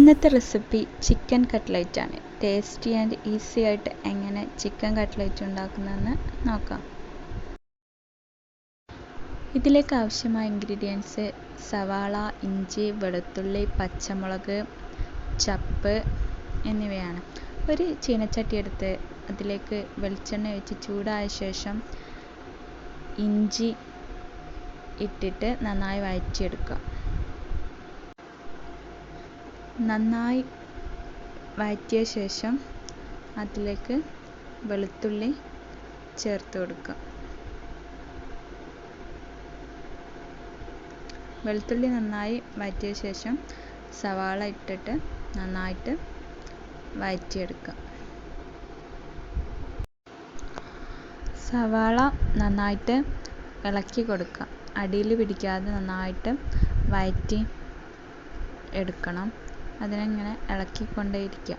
ഇന്നത്തെ recipe chicken cutlet ആണ്. Tasty and easy ആയിട്ട് എങ്ങനെ ചിക്കൻ കട്ട്ലറ്റ് ഉണ്ടാക്കുന്നതെന്ന് നോക്കാം. ഇതിലേക്ക് ആവശ്യമായ ഇൻഗ്രീഡിയൻസ് സവാള, ഇഞ്ചി, വെളുത്തുള്ളി, പച്ചമുളക്, ചപ്പ് എന്നിവയാണ്. ഒരു ചീനച്ചട്ടി എടുത്ത് അതിലേക്ക് വെളിച്ചെണ്ണ ഒഴിച്ച് ചൂടായ ശേഷം ഇഞ്ചി ഇട്ടിട്ട് നന്നായി വഴറ്റിയെടുക്കുക. നന്നായി വഴറ്റിയ ശേഷം അതിലേക്ക് വെളുത്തുള്ളി ചേർത്ത് കൊടുക്കുക. വെളുത്തുള്ളി നന്നായി വഴറ്റിയ ശേഷം സവാള ഇട്ടിട്ട് നന്നായിട്ട് വഴറ്റിയെടുക്കുക. സവാള നന്നായിട്ട് ഇളക്കി കൊടുക്കുക. അടിയിൽ പിടിക്കാതെ നന്നായിട്ട് വഴറ്റി എടുക്കണം. അതിനെങ്ങനെ ഇളക്കിക്കൊണ്ടേയിരിക്കുക.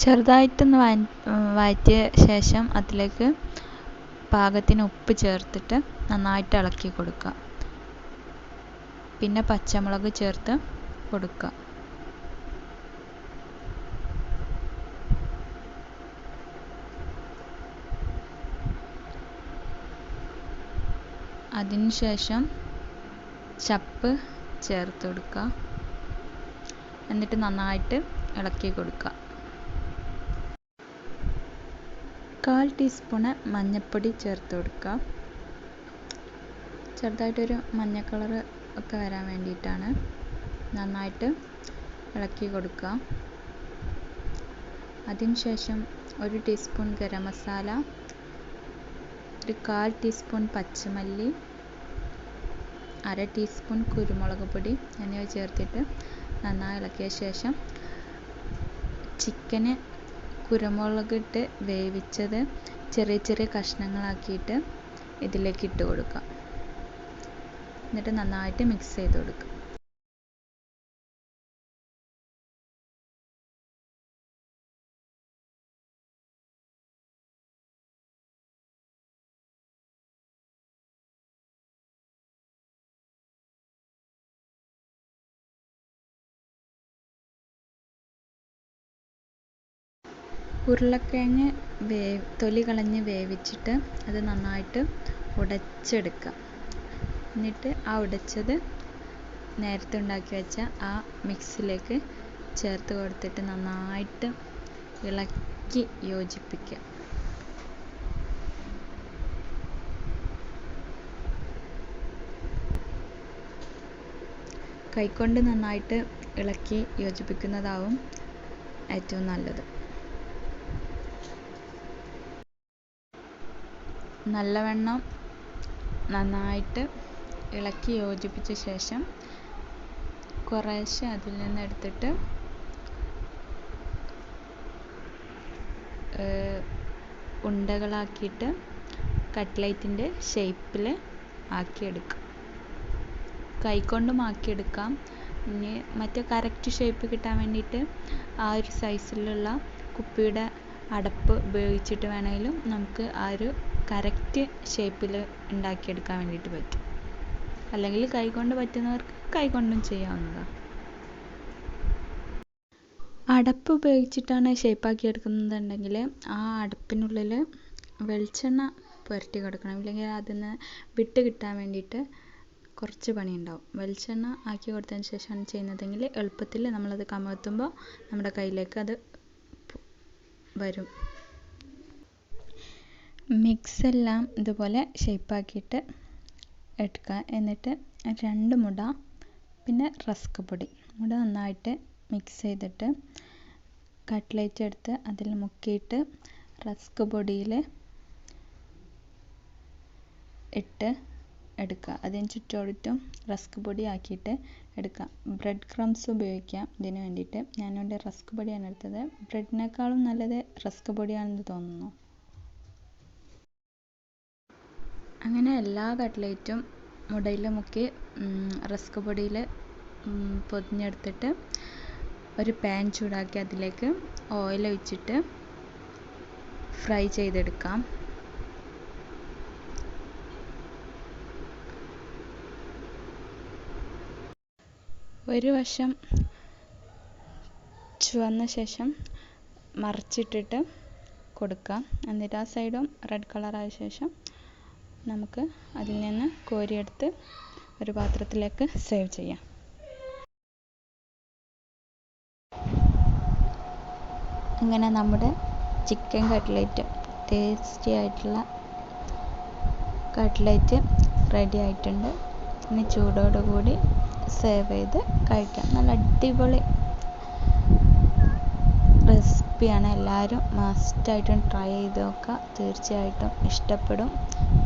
ചെറുതായിട്ടൊന്ന് വഴറ്റിയ ശേഷം അതിലേക്ക് പാകത്തിന് ഉപ്പ് ചേർത്തിട്ട് നന്നായിട്ട് ഇളക്കി കൊടുക്കുക. പിന്നെ പച്ചമുളക് ചേർത്ത് കൊടുക്കുക. അതിനുശേഷം ചപ്പ് ചേർത്ത് കൊടുക്കുക. എന്നിട്ട് നന്നായിട്ട് ഇളക്കി കൊടുക്കുക. 1/4 ടീസ്പൂണ് മഞ്ഞൾപ്പൊടി ചേർത്ത് കൊടുക്കുക. ചെറുതായിട്ടൊരു മഞ്ഞ കളർ ഒക്കെ വരാൻ വേണ്ടിയിട്ടാണ്. നന്നായിട്ട് ഇളക്കി കൊടുക്കുക. അതിനുശേഷം 1 ടീസ്പൂൺ ഗരം മസാല, 1/4 ടീസ്പൂൺ പച്ചമല്ലി, 1/2 ടീസ്പൂൺ കുരുമുളക് പൊടി എന്നിവ ചേർത്തിട്ട് നന്നായി ഇളക്കിയ ശേഷം ചിക്കന് കുരുമുളകിട്ട് വേവിച്ചത് ചെറിയ ചെറിയ കഷ്ണങ്ങളാക്കിയിട്ട് ഇതിലേക്ക് ഇട്ട് കൊടുക്കുക. എന്നിട്ട് നന്നായിട്ട് മിക്സ് ചെയ്ത് കൊടുക്കുക. ഉരുളക്കിഴങ്ങ് തൊലി കളഞ്ഞ് വേവിച്ചിട്ട് അത് നന്നായിട്ട് ഉടച്ചെടുക്കുക. എന്നിട്ട് ആ ഉടച്ചത് നേരത്തെ ഉണ്ടാക്കി വെച്ച ആ മിക്സിലേക്ക് ചേർത്ത് കൊടുത്തിട്ട് നന്നായിട്ട് ഇളക്കി യോജിപ്പിക്കുക. കൈകൊണ്ട് നന്നായിട്ട് ഇളക്കി യോജിപ്പിക്കുന്നതാവും ഏറ്റവും നല്ലത്. നല്ലവണ്ണം നന്നായിട്ട് ഇളക്കി യോജിപ്പിച്ച ശേഷം കുറേശ്ശെ അതിൽ നിന്ന് എടുത്തിട്ട് ഉണ്ടകളാക്കിയിട്ട് കട്ട്ലറ്റിൻ്റെ ഷേപ്പിൽ ആക്കിയെടുക്കുക. കൈകൊണ്ടും ആക്കിയെടുക്കാം. ഇനി മറ്റേ കറക്റ്റ് ഷേപ്പ് കിട്ടാൻ വേണ്ടിയിട്ട് ആ ഒരു സൈസിലുള്ള കുപ്പിയുടെ അടപ്പ് ഉപയോഗിച്ചിട്ട് വേണമെങ്കിലും നമുക്ക് ആ ഒരു കറക്റ്റ് ഷേപ്പിൽ ഉണ്ടാക്കിയെടുക്കാൻ വേണ്ടിയിട്ട് പറ്റും. അല്ലെങ്കിൽ കൈകൊണ്ട് പറ്റുന്നവർക്ക് കൈകൊണ്ടും ചെയ്യാവുന്നതാണ്. അടപ്പ് ഉപയോഗിച്ചിട്ടാണ് ഷേപ്പാക്കി എടുക്കുന്നതെന്നുണ്ടെങ്കിൽ ആ അടപ്പിനുള്ളിൽ വെളിച്ചെണ്ണ പുരട്ടി കൊടുക്കണം. ഇല്ലെങ്കിൽ അതിൽ നിന്ന് വിട്ട് കിട്ടാൻ വേണ്ടിയിട്ട് കുറച്ച് പണിയുണ്ടാവും. വെളിച്ചെണ്ണ ആക്കി കൊടുത്തതിന് ശേഷമാണ് ചെയ്യുന്നതെങ്കിൽ എളുപ്പത്തിൽ നമ്മളത് കമഴ്ത്തുമ്പോൾ നമ്മുടെ കയ്യിലേക്ക് അത് വരും. മിക്സെല്ലാം ഇതുപോലെ ഷേപ്പാക്കിയിട്ട് എടുക്കുക. എന്നിട്ട് 2 മുട പിന്നെ റസ്ക് പൊടി നന്നായിട്ട് മിക്സ് ചെയ്തിട്ട് കട്ട്ലേറ്റ് എടുത്ത് അതിൽ മുക്കിയിട്ട് റസ്ക് പൊടിയിൽ ഇട്ട് എടുക്കുക. അതിന് ചുറ്റോടിറ്റും റസ്ക് പൊടി ആക്കിയിട്ട് എടുക്കുക. ബ്രെഡ് ക്രംസ് ഉപയോഗിക്കാം ഇതിന് വേണ്ടിയിട്ട്. ഞാനിവിടെ റസ്ക് പൊടിയാണ് എടുത്തത്. ബ്രെഡിനേക്കാളും നല്ലത് റസ്ക് പൊടിയാണെന്ന് തോന്നുന്നു. അങ്ങനെ എല്ലാ കട്ട്ലേറ്റും മുടയിൽ മുക്കി റസ്ക് പൊടിയിൽ പൊതിഞ്ഞെടുത്തിട്ട് ഒരു പാൻ ചൂടാക്കി അതിലേക്ക് ഓയിൽ ഒഴിച്ചിട്ട് ഫ്രൈ ചെയ്തെടുക്കാം. ഒരു വശം ചുവന്ന ശേഷം മറിച്ചിട്ടിട്ട് കൊടുക്കാം. എന്നിട്ട് ആ സൈഡും റെഡ് കളറായ ശേഷം നമുക്ക് അതിൽ നിന്ന് കോരിയെടുത്ത് ഒരു പാത്രത്തിലേക്ക് സേവ് ചെയ്യാം. അങ്ങനെ നമ്മുടെ ചിക്കൻ കട്ട്ലേറ്റ്, ടേസ്റ്റി ആയിട്ടുള്ള കട്ട്ലേറ്റ് റെഡി ആയിട്ടുണ്ട്. ഇനി ചൂടോടുകൂടി സേവ് ചെയ്ത് കഴിക്കാം. നല്ല അടിപൊളി റെസിപ്പിയാണ്. എല്ലാവരും മസ്റ്റായിട്ടും ട്രൈ ചെയ്ത് നോക്കുക. തീർച്ചയായിട്ടും ഇഷ്ടപ്പെടും.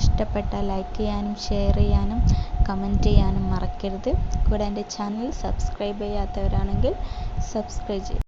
ഇഷ്ടപ്പെട്ടാൽ ലൈക്ക് ചെയ്യാനും ഷെയർ ചെയ്യാനും കമൻറ്റ് ചെയ്യാനും മറക്കരുത്. കൂടെ എൻ്റെ ചാനൽ സബ്സ്ക്രൈബ് ചെയ്യാത്തവരാണെങ്കിൽ സബ്സ്ക്രൈബ് ചെയ്യുക.